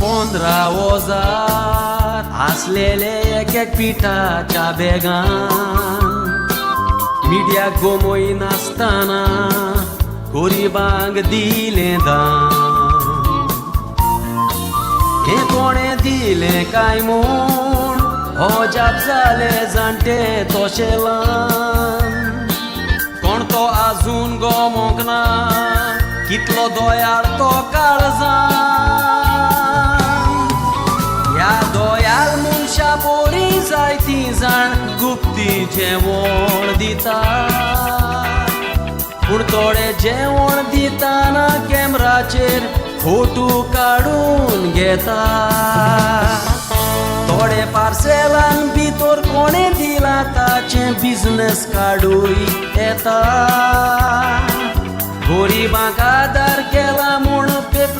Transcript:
15,000 असलेले एक एक पिठाच्या बेगान मिडियाक गोमोई नासतना गरिबांक दिलें दान. हे कोणे दिलें काय म्हूण अजाप जाले जाणटे तशे ल्हान. कोण तो आजून गोमोंक ना कितलो दोयाळ तो काळजान. ह्या दोयाळ मनशा पोरी जायती जाण गुप्ती जेवण दिता. पूण थोडे जेवण दिताना कॅमेराचेर फोटो काडून घेता. थोडे पार्सेलान भितर कोणे दिला ताचे बिझनेस काडूय येता. गरिबांक आदार केला म्हूण पेपरी